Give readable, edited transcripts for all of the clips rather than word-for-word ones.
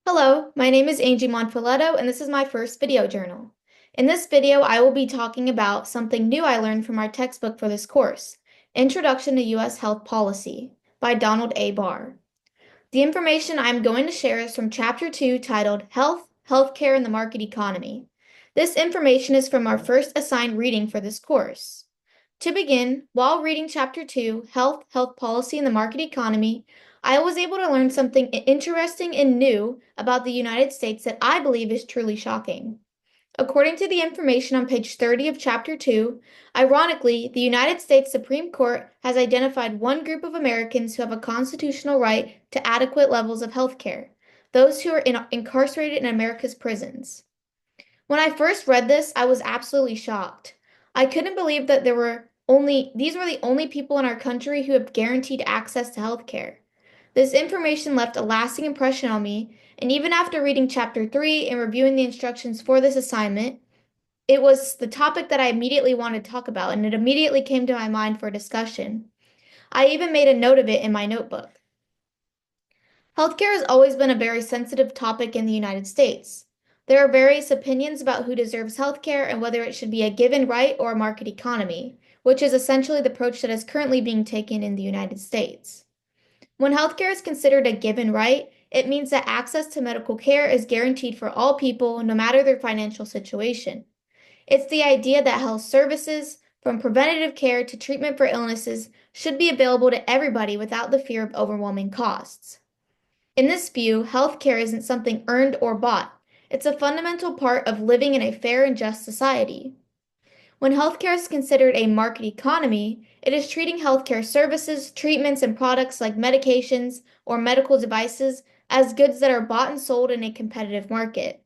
Hello, my name is Angie Monfiletto, and this is my first video journal. In this video, I will be talking about something new I learned from our textbook for this course, Introduction to U.S. Health Policy by Donald A. Barr. The information I'm going to share is from Chapter 2 titled Health, Healthcare, and the Market Economy. This information is from our first assigned reading for this course. To begin, while reading Chapter 2, Health, Health Policy, and the Market Economy, I was able to learn something interesting and new about the United States that I believe is truly shocking. According to the information on page 30 of Chapter 2, ironically, the United States Supreme Court has identified one group of Americans who have a constitutional right to adequate levels of health care: those who are incarcerated in America's prisons. When I first read this, I was absolutely shocked. I couldn't believe that these were the only people in our country who have guaranteed access to health care. This information left a lasting impression on me, and even after reading Chapter 3 and reviewing the instructions for this assignment, it was the topic that I immediately wanted to talk about, and it immediately came to my mind for discussion. I even made a note of it in my notebook. Healthcare has always been a very sensitive topic in the United States. There are various opinions about who deserves healthcare and whether it should be a given right or a market economy, which is essentially the approach that is currently being taken in the United States. When healthcare is considered a given right, it means that access to medical care is guaranteed for all people, no matter their financial situation. It's the idea that health services, from preventative care to treatment for illnesses, should be available to everybody without the fear of overwhelming costs. In this view, healthcare isn't something earned or bought. It's a fundamental part of living in a fair and just society. When healthcare is considered a market economy, it is treating healthcare services, treatments, and products like medications or medical devices as goods that are bought and sold in a competitive market.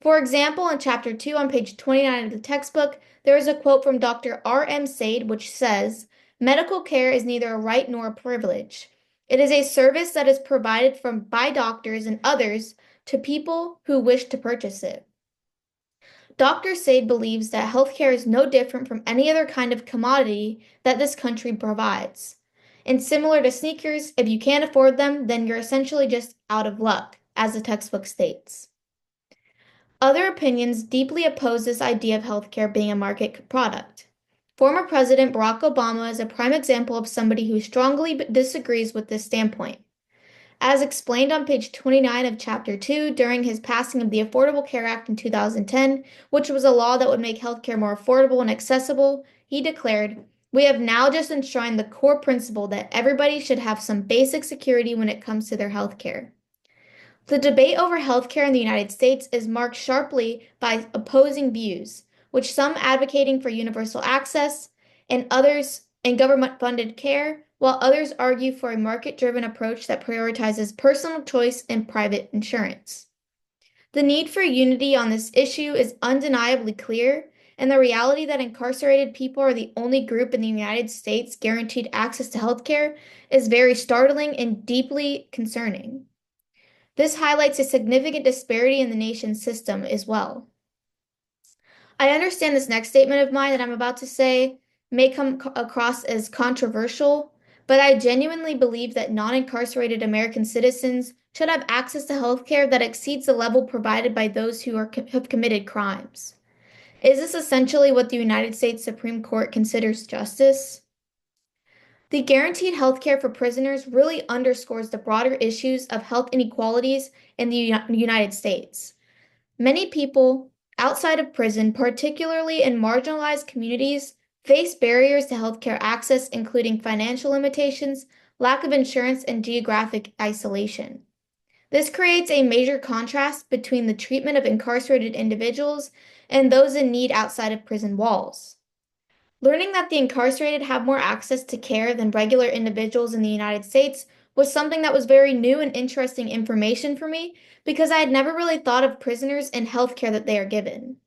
For example, in Chapter 2 on page 29 of the textbook, there is a quote from Dr. R. M. Sade which says, "Medical care is neither a right nor a privilege. It is a service that is provided by doctors and others to people who wish to purchase it." Dr. Sade believes that healthcare is no different from any other kind of commodity that this country provides. And similar to sneakers, if you can't afford them, then you're essentially just out of luck, as the textbook states. Other opinions deeply oppose this idea of healthcare being a market product. Former President Barack Obama is a prime example of somebody who strongly disagrees with this standpoint. As explained on page 29 of Chapter 2 during his passing of the Affordable Care Act in 2010, which was a law that would make healthcare more affordable and accessible, he declared, "We have now just enshrined the core principle that everybody should have some basic security when it comes to their healthcare." The debate over healthcare in the United States is marked sharply by opposing views, with some advocating for universal access and others in government-funded care, while others argue for a market-driven approach that prioritizes personal choice and private insurance. The need for unity on this issue is undeniably clear, and the reality that incarcerated people are the only group in the United States guaranteed access to healthcare is very startling and deeply concerning. This highlights a significant disparity in the nation's system as well. I understand this next statement of mine that I'm about to say may come across as controversial, but I genuinely believe that non-incarcerated American citizens should have access to health care that exceeds the level provided by those who have committed crimes. Is this essentially what the United States Supreme Court considers justice? The guaranteed health care for prisoners really underscores the broader issues of health inequalities in the United States. Many people outside of prison, particularly in marginalized communities, face barriers to healthcare access, including financial limitations, lack of insurance, and geographic isolation. This creates a major contrast between the treatment of incarcerated individuals and those in need outside of prison walls. Learning that the incarcerated have more access to care than regular individuals in the United States was something that was very new and interesting information for me because I had never really thought of prisoners and health care that they are given.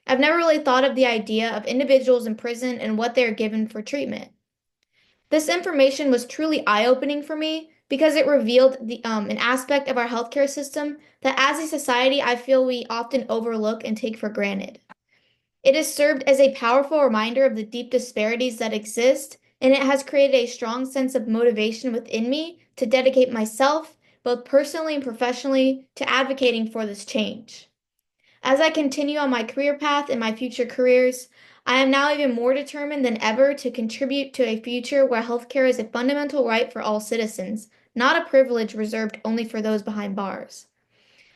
I've never really thought of the idea of individuals in prison and what they are given for treatment. This information was truly eye-opening for me because it revealed an aspect of our healthcare system that as a society I feel we often overlook and take for granted. It has served as a powerful reminder of the deep disparities that exist, and it has created a strong sense of motivation within me to dedicate myself, both personally and professionally, to advocating for this change. As I continue on my career path and my future careers, I am now even more determined than ever to contribute to a future where healthcare is a fundamental right for all citizens, not a privilege reserved only for those behind bars.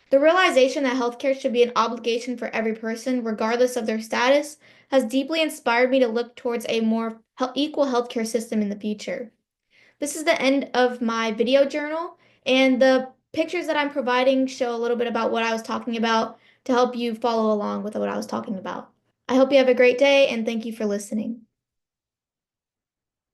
The realization that healthcare should be an obligation for every person, regardless of their status, has deeply inspired me to look towards a more equal healthcare system in the future. This is the end of my video journal, and the pictures that I'm providing show a little bit about what I was talking about to help you follow along with what I was talking about. I hope you have a great day, and thank you for listening.